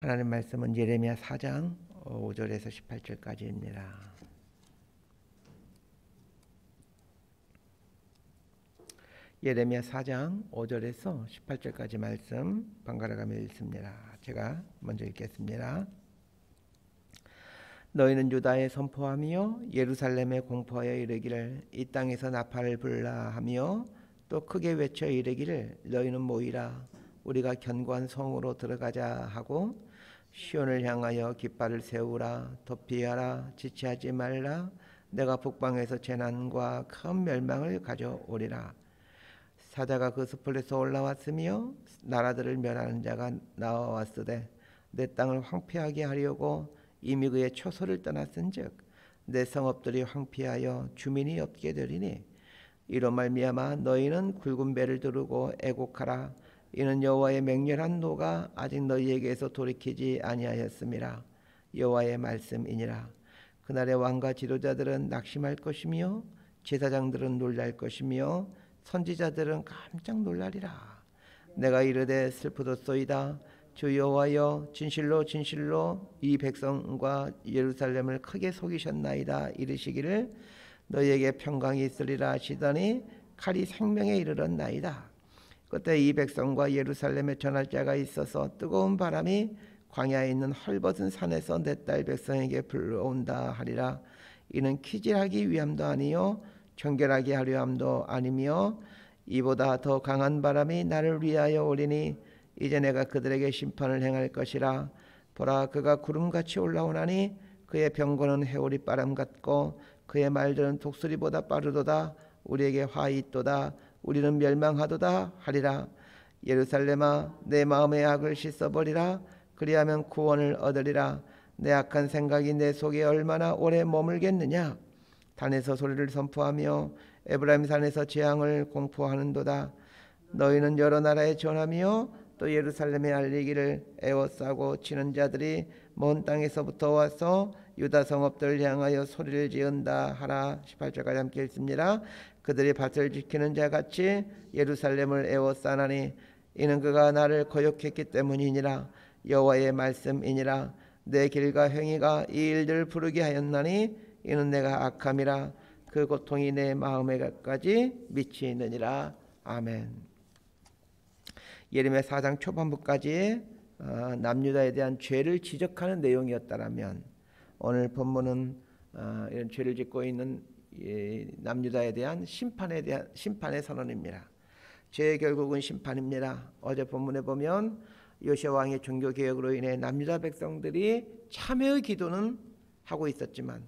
하나님 말씀은 예레미야 4장 5절에서 18절까지입니다. 예레미야 4장 5절에서 18절까지 말씀 번갈아 가며 읽습니다. 제가 먼저 읽겠습니다. 너희는 유다에 선포하며 예루살렘에 공포하여 이르기를 이 땅에서 나팔을 불라 하며 또 크게 외쳐 이르기를 너희는 모이라 우리가 견고한 성으로 들어가자 하고 시온을 향하여 깃발을 세우라 도피하라 지체하지 말라 내가 북방에서 재난과 큰 멸망을 가져오리라. 사자가 그 숲에서 올라왔으며 나라들을 멸하는 자가 나와왔으되 내 땅을 황폐하게 하려고 이미 그의 초소를 떠났은즉 내 성읍들이 황폐하여 주민이 없게 되리니 이로 말미암아 너희는 굵은 배를 두르고 애곡하라. 이는 여호와의 맹렬한 노가 아직 너희에게서 돌이키지 아니하였음이라. 여호와의 말씀이니라. 그날의 왕과 지도자들은 낙심할 것이며 제사장들은 놀랄 것이며 선지자들은 깜짝 놀라리라. 내가 이르되 슬프도소이다. 주 여호와여 진실로 진실로 이 백성과 예루살렘을 크게 속이셨나이다. 이르시기를 너희에게 평강이 있으리라 하시더니 칼이 생명에 이르렀나이다. 그때 이 백성과 예루살렘에 전할 자가 있어서 뜨거운 바람이 광야에 있는 헐벗은 산에서 내 딸 백성에게 불러온다 하리라. 이는 키질하기 위함도 아니요 정결하게 하려 함도 아니며 이보다 더 강한 바람이 나를 위하여 오리니 이제 내가 그들에게 심판을 행할 것이라. 보라 그가 구름같이 올라오나니 그의 병거는 해오리 바람 같고 그의 말들은 독수리보다 빠르도다. 우리에게 화이 있도다. 우리는 멸망하도다 하리라. 예루살렘아 내 마음의 악을 씻어버리라. 그리하면 구원을 얻으리라. 내 악한 생각이 내 속에 얼마나 오래 머물겠느냐. 단에서 소리를 선포하며 에브라임 산에서 재앙을 공포하는도다. 너희는 여러 나라에 전하며 또 예루살렘에 알리기를 애워싸고 치는 자들이 먼 땅에서부터 와서 유다 성읍들을 향하여 소리를 지은다 하라. 18절까지 함께 읽습니다. 그들이 밭을 지키는 자같이 예루살렘을 애워싸나니 이는 그가 나를 거역했기 때문이니라. 여호와의 말씀이니라. 내 길과 행위가 이 일들을 부르게 하였나니 이는 내가 악함이라. 그 고통이 내 마음에까지 미치느니라. 아멘. 예레미야 4장 초반부까지 남유다에 대한 죄를 지적하는 내용이었다라면 오늘 본문은 이런 죄를 짓고 있는 남유다에 대한 심판의 선언입니다. 죄의 결국은 심판입니다. 어제 본문에 보면 요시야 왕의 종교 개혁으로 인해 남유다 백성들이 참회의 기도는 하고 있었지만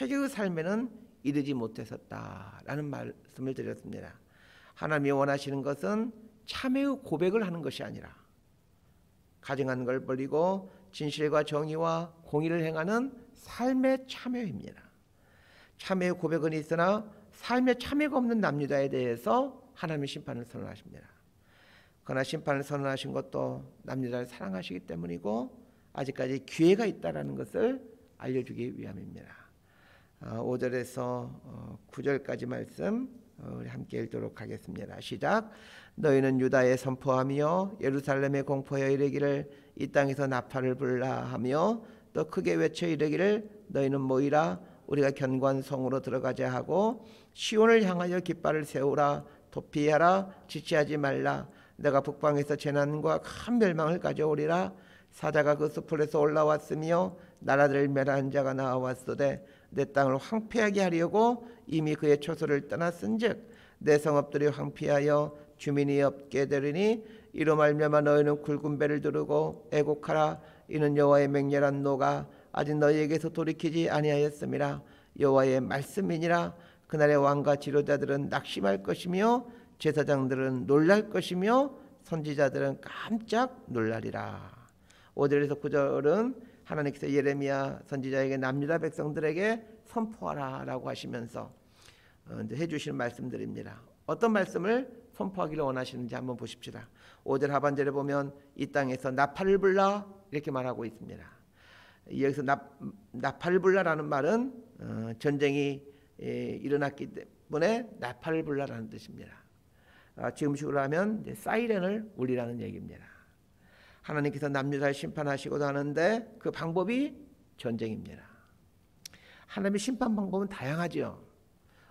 회개의 삶에는 이르지 못했었다라는 말씀을 드렸습니다. 하나님이 원하시는 것은 참회의 고백을 하는 것이 아니라 가증한 걸 버리고 진실과 정의와 공의를 행하는 삶의 참회입니다. 참회의 고백은 있으나 삶의 참회가 없는 남유다에 대해서 하나님의 심판을 선언하십니다. 그러나 심판을 선언하신 것도 남유다를 사랑하시기 때문이고 아직까지 기회가 있다는 것을 알려주기 위함입니다. 5절에서 9절까지 말씀 우리 함께 읽도록 하겠습니다. 시작. 너희는 유다에 선포하며 예루살렘에 공포하여 이르기를 이 땅에서 나팔을 불라 하며 또 크게 외쳐 이르기를 너희는 모이라 우리가 견고한 성으로 들어가자 하고 시온을 향하여 깃발을 세우라 도피하라 지체하지 말라. 내가 북방에서 재난과 큰 멸망을 가져오리라. 사자가 그 숲에서 올라왔으며 나라들을 멸하는 자가 나와왔으되 내 땅을 황폐하게 하려고 이미 그의 초소를 떠났은즉 내 성읍들이 황폐하여 주민이 없게 되리니 이로 말미암아 너희는 굵은 배를 두르고 애곡하라. 이는 여호와의 맹렬한 노가 아직 너희에게서 돌이키지 아니하였음이라. 여호와의 말씀이니라. 그날의 왕과 지도자들은 낙심할 것이며 제사장들은 놀랄 것이며 선지자들은 깜짝 놀라리라. 5절에서 9절은 하나님께서 예레미야 선지자에게 남유다 백성들에게 선포하라 라고 하시면서 해주시는 말씀들입니다. 어떤 말씀을 선포하기를 원하시는지 한번 보십시다. 5절 하반절에 보면 이 땅에서 나팔을 불라 이렇게 말하고 있습니다. 여기서 나팔을 불라라는 말은 전쟁이 일어났기 때문에 나팔을 불라라는 뜻입니다. 지금식으로 하면 사이렌을 울리라는 얘기입니다. 하나님께서 남유다를 심판하시고도 하는데 그 방법이 전쟁입니다. 하나님의 심판 방법은 다양하죠.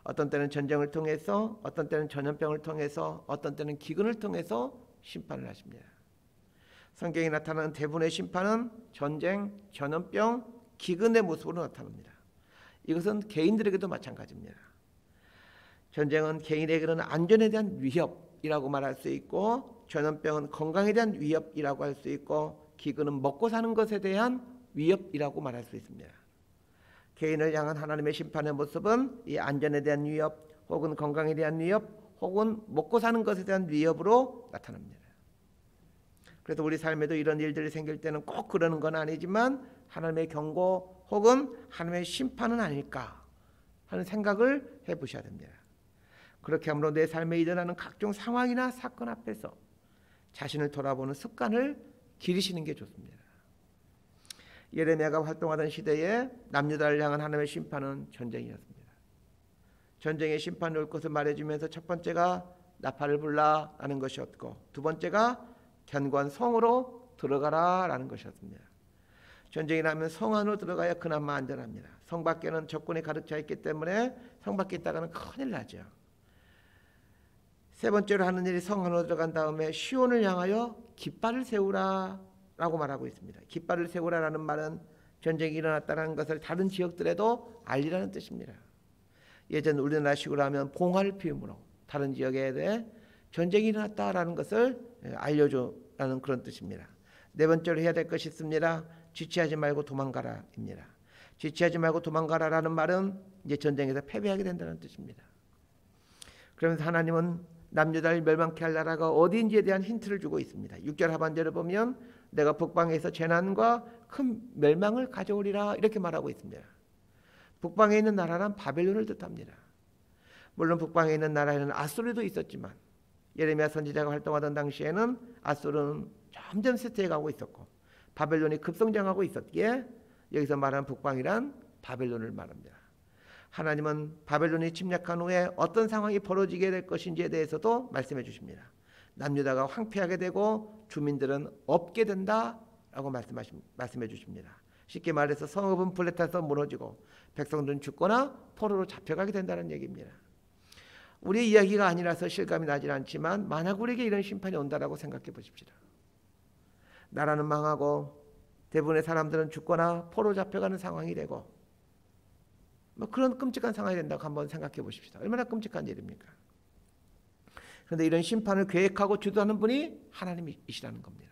어떤 때는 전쟁을 통해서, 어떤 때는 전염병을 통해서, 어떤 때는 기근을 통해서 심판을 하십니다. 성경에 나타나는 대부분의 심판은 전쟁, 전염병, 기근의 모습으로 나타납니다. 이것은 개인들에게도 마찬가지입니다. 전쟁은 개인에게는 안전에 대한 위협이라고 말할 수 있고, 전염병은 건강에 대한 위협이라고 할 수 있고, 기근은 먹고 사는 것에 대한 위협이라고 말할 수 있습니다. 개인을 향한 하나님의 심판의 모습은 이 안전에 대한 위협, 혹은 건강에 대한 위협, 혹은 먹고 사는 것에 대한 위협으로 나타납니다. 그래서 우리 삶에도 이런 일들이 생길 때는 꼭 그러는 건 아니지만 하나님의 경고 혹은 하나님의 심판은 아닐까 하는 생각을 해보셔야 됩니다. 그렇게 함으로 내 삶에 일어나는 각종 상황이나 사건 앞에서 자신을 돌아보는 습관을 기르시는 게 좋습니다. 예레미야가 활동하던 시대에 남유다를 향한 하나님의 심판은 전쟁이었습니다. 전쟁의 심판이 올 것을 말해주면서 첫 번째가 나팔을 불라라는 것이었고, 두 번째가 견고한 성으로 들어가라라는 것이었습니다. 전쟁이 나면 성 안으로 들어가야 그나마 안전합니다. 성 밖에는 적군이 가득 차 있기 때문에 성 밖에 있다가는 큰일 나죠. 세 번째로 하는 일이 성 안으로 들어간 다음에 시온을 향하여 깃발을 세우라라고 말하고 있습니다. 깃발을 세우라라는 말은 전쟁이 일어났다는 것을 다른 지역들에도 알리라는 뜻입니다. 예전 우리나라식으로 하면 봉화를 피움으로 다른 지역에 대해 전쟁이 일어났다라는 것을 알려줘라는 그런 뜻입니다. 네 번째로 해야 될 것이 있습니다. 지체하지 말고 도망가라입니다. 지체하지 말고 도망가라라는 말은 이제 전쟁에서 패배하게 된다는 뜻입니다. 그러면서 하나님은 남유다를 멸망케 할 나라가 어디인지에 대한 힌트를 주고 있습니다. 6절 하반절을 보면 내가 북방에서 재난과 큰 멸망을 가져오리라 이렇게 말하고 있습니다. 북방에 있는 나라는 바벨론을 뜻합니다. 물론 북방에 있는 나라에는 아수르도 있었지만 예레미야 선지자가 활동하던 당시에는 아수르는 점점 쇠퇴해가고 있었고 바벨론이 급성장하고 있었기에 여기서 말하는 북방이란 바벨론을 말합니다. 하나님은 바벨론이 침략한 후에 어떤 상황이 벌어지게 될 것인지에 대해서도 말씀해 주십니다. 남유다가 황폐하게 되고 주민들은 없게 된다라고 말씀해 주십니다. 쉽게 말해서 성읍은 불에 타서 무너지고 백성들은 죽거나 포로로 잡혀가게 된다는 얘기입니다. 우리의 이야기가 아니라서 실감이 나질 않지만 만약 우리에게 이런 심판이 온다라고 생각해 보십시다. 나라는 망하고 대부분의 사람들은 죽거나 포로 잡혀가는 상황이 되고 그런 끔찍한 상황이 된다고 한번 생각해 보십시다. 얼마나 끔찍한 일입니까? 그런데 이런 심판을 계획하고 주도하는 분이 하나님이시라는 겁니다.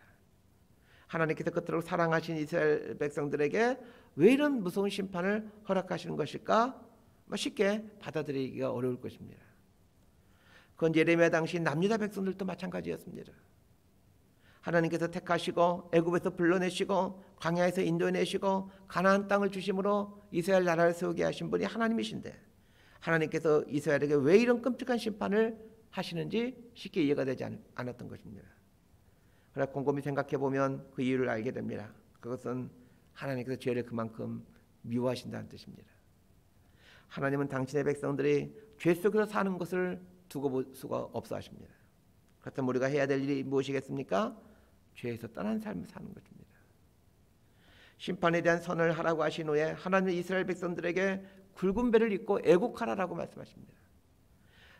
하나님께서 그토록 사랑하신 이스라엘 백성들에게 왜 이런 무서운 심판을 허락하시는 것일까? 쉽게 받아들이기가 어려울 것입니다. 그건 예레미야 당시 남유다 백성들도 마찬가지였습니다. 하나님께서 택하시고 애굽에서 불러내시고 광야에서 인도해내시고 가나안 땅을 주심으로 이스라엘 나라를 세우게 하신 분이 하나님이신데 하나님께서 이스라엘에게 왜 이런 끔찍한 심판을 하시는지 쉽게 이해가 되지 않았던 것입니다. 그러나 곰곰이 생각해 보면 그 이유를 알게 됩니다. 그것은 하나님께서 죄를 그만큼 미워하신다는 뜻입니다. 하나님은 당신의 백성들이 죄 속에서 사는 것을 두고 볼 수가 없어 하십니다. 그렇다면 우리가 해야 될 일이 무엇이겠습니까? 죄에서 떠난 삶을 사는 것입니다. 심판에 대한 선을 하라고 하신 후에 하나님은 이스라엘 백성들에게 굵은 배를 입고 애국하라라고 말씀하십니다.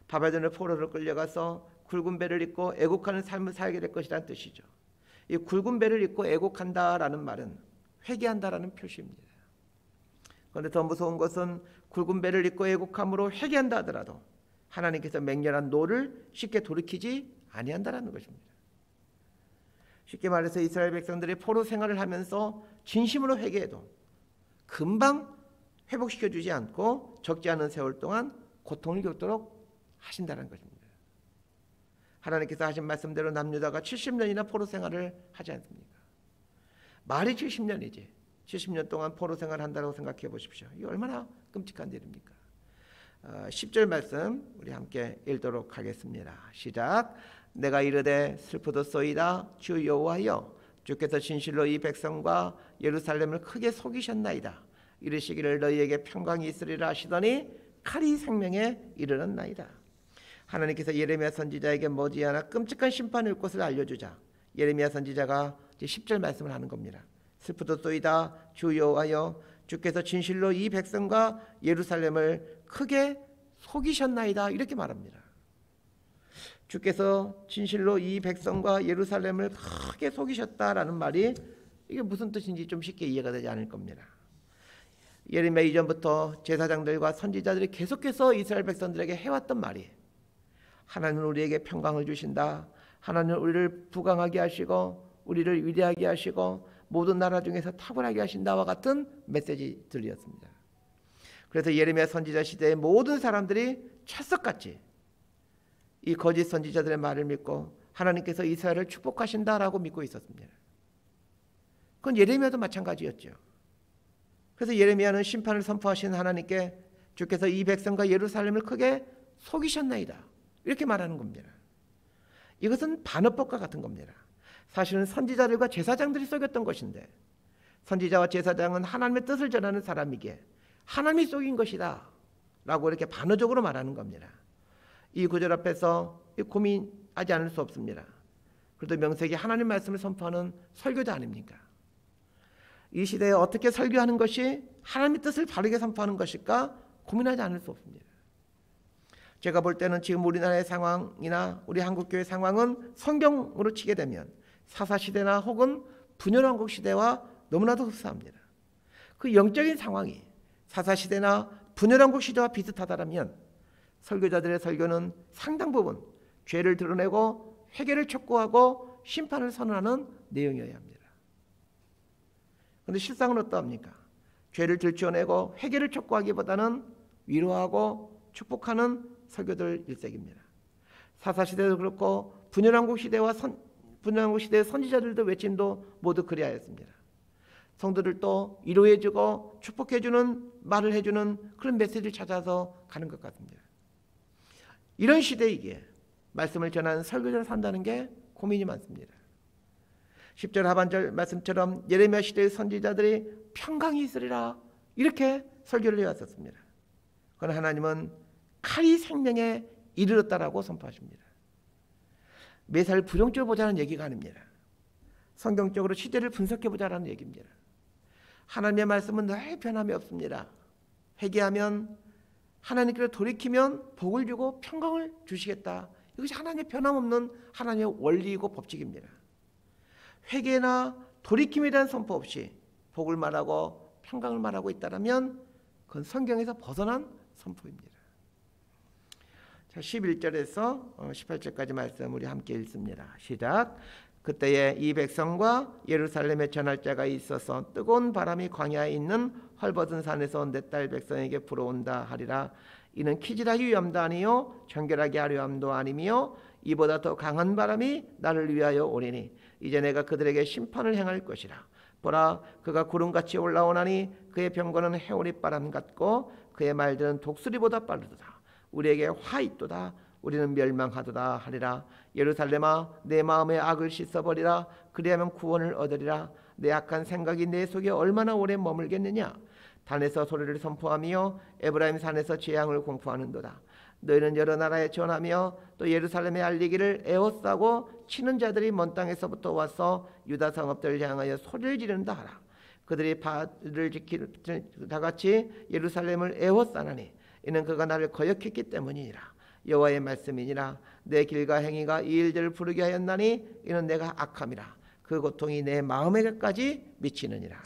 바벨론의 포로로 끌려가서 굵은 배를 입고 애국하는 삶을 살게 될 것이라는 뜻이죠. 이 굵은 배를 입고 애국한다라는 말은 회개한다라는 표시입니다. 그런데 더 무서운 것은 굵은 배를 입고 애국함으로 회개한다 하더라도 하나님께서 맹렬한 노를 쉽게 돌이키지 아니한다라는 것입니다. 쉽게 말해서 이스라엘 백성들이 포로 생활을 하면서 진심으로 회개해도 금방 회복시켜주지 않고 적지 않은 세월 동안 고통을 겪도록 하신다는 것입니다. 하나님께서 하신 말씀대로 남유다가 70년이나 포로 생활을 하지 않습니까? 말이 70년이지 70년 동안 포로 생활을 한다고 생각해 보십시오. 이게 얼마나 끔찍한 일입니까? 10절 말씀 우리 함께 읽도록 하겠습니다. 시작. 내가 이르되 슬프도소이다 주 여호와여 주께서 진실로 이 백성과 예루살렘을 크게 속이셨나이다. 이르시기를 너희에게 평강이 있으리라 하시더니 칼이 생명에 이르렀나이다. 하나님께서 예레미야 선지자에게 머지않아 끔찍한 심판을 올 것을 알려주자 예레미야 선지자가 이제 10절 말씀을 하는 겁니다. 슬프도소이다 주 여호와여 주께서 진실로 이 백성과 예루살렘을 크게 속이셨나이다 이렇게 말합니다. 주께서 진실로 이 백성과 예루살렘을 크게 속이셨다라는 말이 이게 무슨 뜻인지 좀 쉽게 이해가 되지 않을 겁니다. 예레미야 이전부터 제사장들과 선지자들이 계속해서 이스라엘 백성들에게 해왔던 말이 하나님은 우리에게 평강을 주신다. 하나님은 우리를 부강하게 하시고 우리를 위대하게 하시고 모든 나라 중에서 탁월하게 하신다와 같은 메시지들이었습니다. 그래서 예레미야 선지자 시대의 모든 사람들이 찰석같이 이 거짓 선지자들의 말을 믿고 하나님께서 이스라엘을 축복하신다라고 믿고 있었습니다. 그건 예레미야도 마찬가지였죠. 그래서 예레미야는 심판을 선포하신 하나님께 주께서 이 백성과 예루살렘을 크게 속이셨나이다 이렇게 말하는 겁니다. 이것은 반어법과 같은 겁니다. 사실은 선지자들과 제사장들이 속였던 것인데 선지자와 제사장은 하나님의 뜻을 전하는 사람이기에 하나님이 속인 것이다 라고 이렇게 반어적으로 말하는 겁니다. 이 구절 앞에서 고민하지 않을 수 없습니다. 그래도 명색이 하나님 말씀을 선포하는 설교자 아닙니까? 이 시대에 어떻게 설교하는 것이 하나님의 뜻을 바르게 선포하는 것일까 고민하지 않을 수 없습니다. 제가 볼 때는 지금 우리나라의 상황이나 우리 한국교회 상황은 성경으로 치게 되면 사사시대나 혹은 분열왕국 시대와 너무나도 흡사합니다. 그 영적인 상황이 사사시대나 분열왕국 시대와 비슷하다면 설교자들의 설교는 상당 부분 죄를 드러내고 회개를 촉구하고 심판을 선언하는 내용이어야 합니다. 그런데 실상은 어떠합니까? 죄를 들추어내고 회개를 촉구하기보다는 위로하고 축복하는 설교들 일색입니다. 사사시대도 그렇고 분열왕국 시대의 선지자들도 외침도 모두 그리하였습니다. 성도들도 위로해주고 축복해주는 말을 해주는 그런 메시지를 찾아서 가는 것 같습니다. 이런 시대이기에 말씀을 전하는 설교자를 산다는 게 고민이 많습니다. 10절 하반절 말씀처럼 예레미야 시대의 선지자들이 평강이 있으리라 이렇게 설교를 해왔었습니다. 그러나 하나님은 칼이 생명에 이르렀다라고 선포하십니다. 매사를 부정적으로 보자는 얘기가 아닙니다. 성경적으로 시대를 분석해보자는 얘기입니다. 하나님의 말씀은 늘 변함이 없습니다. 회개하면 하나님께로 돌이키면 복을 주고 평강을 주시겠다. 이것이 하나님의 변함없는 하나님의 원리이고 법칙입니다. 회개나 돌이킴에 대한 선포 없이 복을 말하고 평강을 말하고 있다면 그건 성경에서 벗어난 선포입니다. 자, 11절에서 18절까지 말씀 우리 함께 읽습니다. 시작. 그때에 이 백성과 예루살렘에 전할 자가 있어서 뜨거운 바람이 광야에 있는 헐벗은 산에서 내 딸 백성에게 불어온다 하리라. 이는 키질하기 위함도 아니요 정결하게 하려 함도 아니며 이보다 더 강한 바람이 나를 위하여 오리니 이제 내가 그들에게 심판을 행할 것이라. 보라, 그가 구름같이 올라오나니 그의 병거는 해오리바람 같고 그의 말들은 독수리보다 빠르도다. 우리에게 화 있도다. 우리는 멸망하도다 하리라. 예루살렘아, 내 마음의 악을 씻어버리라. 그리하면 구원을 얻으리라. 내 악한 생각이 내 속에 얼마나 오래 머물겠느냐. 단에서 소리를 선포하며 에브라임 산에서 재앙을 공포하는도다. 너희는 여러 나라에 전하며 또 예루살렘에 알리기를 에워싸고 치는 자들이 먼 땅에서부터 와서 유다 성읍들을 향하여 소리를 지른다 하라. 그들이 발을 지킬 다 같이 예루살렘을 에워싸나니 이는 그가 나를 거역했기 때문이니라. 여호와의 말씀이니라. 내 길과 행위가 이 일들을 부르게 하였나니 이는 내가 악함이라. 그 고통이 내 마음에까지 미치느니라.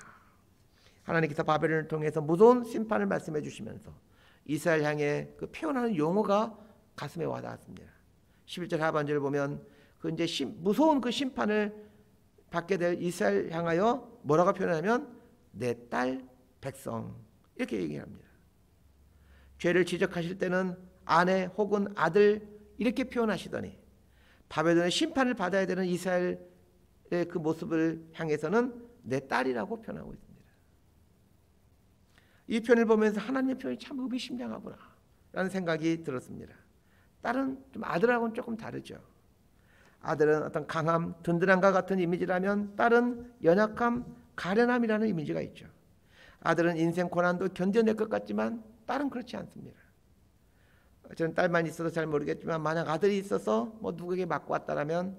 하나님께서 바벨론을 통해서 무서운 심판을 말씀해 주시면서 이스라엘 향해 그 표현하는 용어가 가슴에 와닿았습니다. 11절 하반절을 보면 그 이제 무서운 그 심판을 받게 될 이스라엘 향하여 뭐라고 표현하면 내 딸 백성 이렇게 얘기합니다. 죄를 지적하실 때는 아내 혹은 아들 이렇게 표현하시더니 바벨론의 심판을 받아야 되는 이스라엘의 그 모습을 향해서는 내 딸이라고 표현하고 있습니다. 이 표현을 보면서 하나님의 표현이 참 의미심장하구나 라는 생각이 들었습니다. 딸은 좀 아들하고는 조금 다르죠. 아들은 어떤 강함, 든든함과 같은 이미지라면 딸은 연약함, 가련함이라는 이미지가 있죠. 아들은 인생 고난도 견뎌낼 것 같지만 딸은 그렇지 않습니다. 저는 딸만 있어서 잘 모르겠지만 만약 아들이 있어서 뭐 누구에게 맞고 왔다라면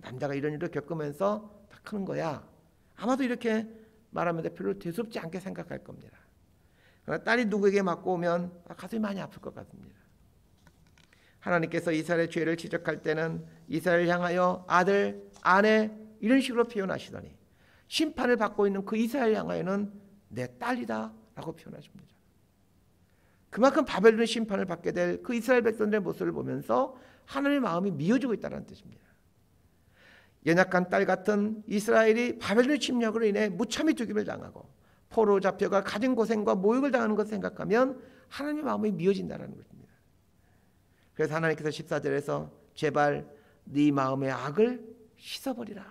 남자가 이런 일을 겪으면서 다 크는 거야. 아마도 이렇게 말하면 별로 대수롭지 않게 생각할 겁니다. 그러나 딸이 누구에게 맞고 오면 가슴이 많이 아플 것 같습니다. 하나님께서 이스라엘의 죄를 지적할 때는 이스라엘을 향하여 아들, 아내 이런 식으로 표현하시더니 심판을 받고 있는 그 이스라엘을 향하여는 내 딸이다 라고 표현하십니다. 그만큼 바벨론의 심판을 받게 될 그 이스라엘 백성들의 모습을 보면서 하나님의 마음이 미어지고 있다는 뜻입니다. 연약한 딸 같은 이스라엘이 바벨론의 침략으로 인해 무참히 죽임을 당하고 포로 잡혀가 가진 고생과 모욕을 당하는 것을 생각하면 하나님의 마음이 미어진다는 것입니다. 그래서 하나님께서 14절에서 제발 네 마음의 악을 씻어버리라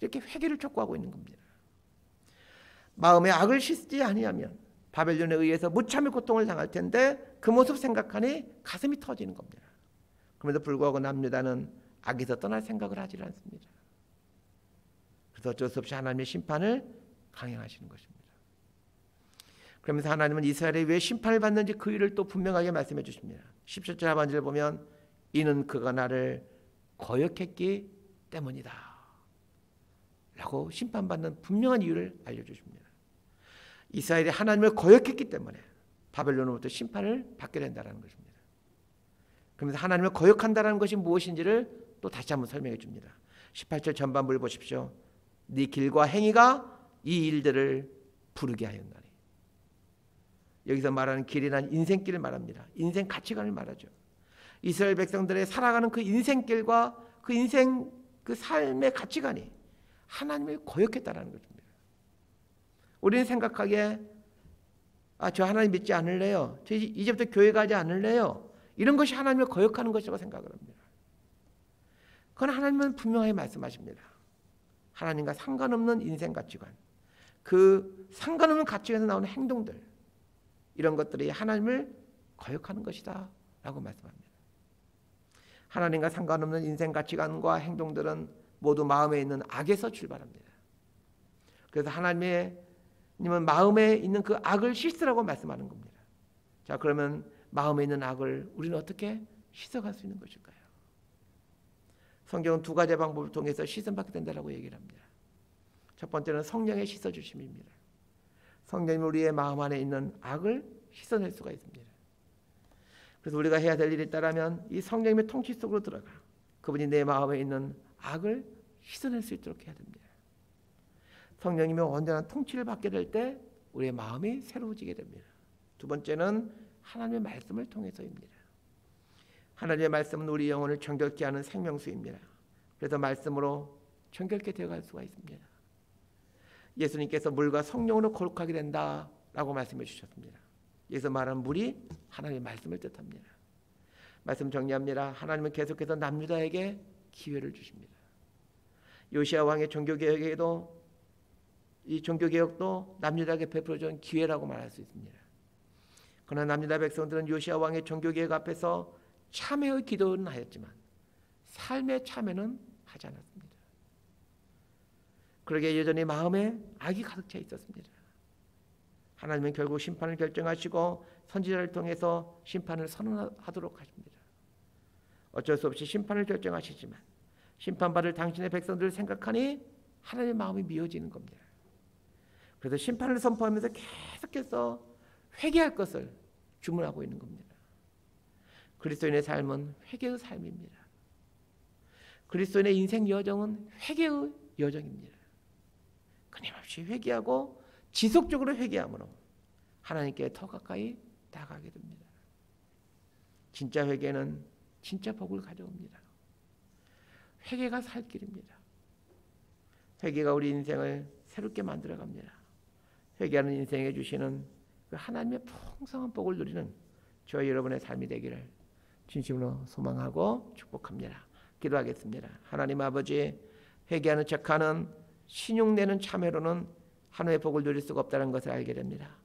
이렇게 회개를 촉구하고 있는 겁니다. 마음의 악을 씻지 아니하면 바벨론에 의해서 무참히 고통을 당할 텐데 그 모습 생각하니 가슴이 터지는 겁니다. 그럼에도 불구하고 남유다는 악에서 떠날 생각을 하지 않습니다. 그래서 어쩔 수 없이 하나님의 심판을 강행하시는 것입니다. 그러면서 하나님은 이스라엘이 왜 심판을 받는지 그 이유를 또 분명하게 말씀해 주십니다. 17절 하반절을 보면 이는 그가 나를 거역했기 때문이다 라고 심판받는 분명한 이유를 알려주십니다. 이스라엘이 하나님을 거역했기 때문에 바벨론으로부터 심판을 받게 된다는 것입니다. 그러면서 하나님을 거역한다는 것이 무엇인지를 또 다시 한번 설명해 줍니다. 18절 전반부를 보십시오. 네 길과 행위가 이 일들을 부르게 하였나니. 여기서 말하는 길이란 인생길을 말합니다. 인생 가치관을 말하죠. 이스라엘 백성들의 살아가는 그 인생길과 그 인생 그 삶의 가치관이 하나님을 거역했다는 것입니다. 우리는 생각하기에 저 하나님 믿지 않을래요. 저 이제부터 교회 가지 않을래요. 이런 것이 하나님을 거역하는 것이라고 생각을 합니다. 그건 하나님은 분명하게 말씀하십니다. 하나님과 상관없는 인생 가치관, 그 상관없는 가치관에서 나오는 행동들, 이런 것들이 하나님을 거역하는 것이다 라고 말씀합니다. 하나님과 상관없는 인생 가치관과 행동들은 모두 마음에 있는 악에서 출발합니다. 그래서 하나님은 마음에 있는 그 악을 씻으라고 말씀하는 겁니다. 자, 그러면 마음에 있는 악을 우리는 어떻게 씻어갈 수 있는 것일까요? 성경은 두 가지 방법을 통해서 씻음받게 된다고 얘기를 합니다. 첫 번째는 성령의 씻어주심입니다. 성령이 우리의 마음 안에 있는 악을 씻어낼 수가 있습니다. 그래서 우리가 해야 될 일이 있다면 이 성령님의 통치 속으로 들어가 그분이 내 마음에 있는 악을 씻어낼 수 있도록 해야 됩니다. 성령님의 온전한 통치를 받게 될 때 우리의 마음이 새로워지게 됩니다. 두 번째는 하나님의 말씀을 통해서입니다. 하나님의 말씀은 우리 영혼을 정결케 하는 생명수입니다. 그래서 말씀으로 정결케 되어갈 수가 있습니다. 예수님께서 물과 성령으로 거룩하게 된다라고 말씀해 주셨습니다. 여기서 말하는 물이 하나님의 말씀을 뜻합니다. 말씀 정리합니다. 하나님은 계속해서 남유다에게 기회를 주십니다. 요시야 왕의 종교개혁에도 이 종교개혁도 남유다에게 베풀어준 기회라고 말할 수 있습니다. 그러나 남유다 백성들은 요시야 왕의 종교개혁 앞에서 참회의 기도는 하였지만 삶의 참회는 하지 않았습니다. 그러기에 여전히 마음에 악이 가득 차 있었습니다. 하나님은 결국 심판을 결정하시고 선지자를 통해서 심판을 선언하도록 하십니다. 어쩔 수 없이 심판을 결정하시지만 심판받을 당신의 백성들을 생각하니 하나님의 마음이 미어지는 겁니다. 그래서 심판을 선포하면서 계속해서 회개할 것을 주문하고 있는 겁니다. 그리스도인의 삶은 회개의 삶입니다. 그리스도인의 인생 여정은 회개의 여정입니다. 끊임없이 회개하고 지속적으로 회개함으로 하나님께 더 가까이 다가가게 됩니다. 진짜 회개는 진짜 복을 가져옵니다. 회개가 살 길입니다. 회개가 우리 인생을 새롭게 만들어갑니다. 회개하는 인생에 주시는 그 하나님의 풍성한 복을 누리는 저희 여러분의 삶이 되기를 진심으로 소망하고 축복합니다. 기도하겠습니다. 하나님 아버지, 회개하는 척하는 신용내는 참회로는 하나님의 복을 누릴 수가 없다는 것을 알게 됩니다.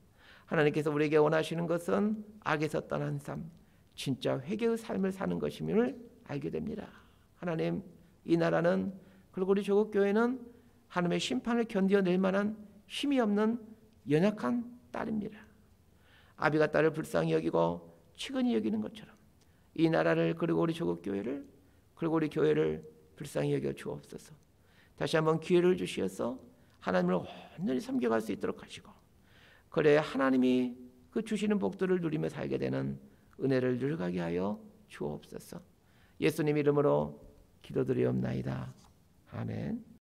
하나님께서 우리에게 원하시는 것은 악에서 떠난 삶, 진짜 회개의 삶을 사는 것임을 알게 됩니다. 하나님, 이 나라는 그리고 우리 조국교회는 하나님의 심판을 견뎌낼 만한 힘이 없는 연약한 딸입니다. 아비가 딸을 불쌍히 여기고 치근히 여기는 것처럼 이 나라를 그리고 우리 조국교회를 그리고 우리 교회를 불쌍히 여겨 주옵소서. 다시 한번 기회를 주시어서 하나님을 온전히 섬겨갈 수 있도록 하시고, 그래야 하나님이 그 주시는 복들을 누리며 살게 되는 은혜를 누려가게 하여 주옵소서. 예수님 이름으로 기도드리옵나이다. 아멘.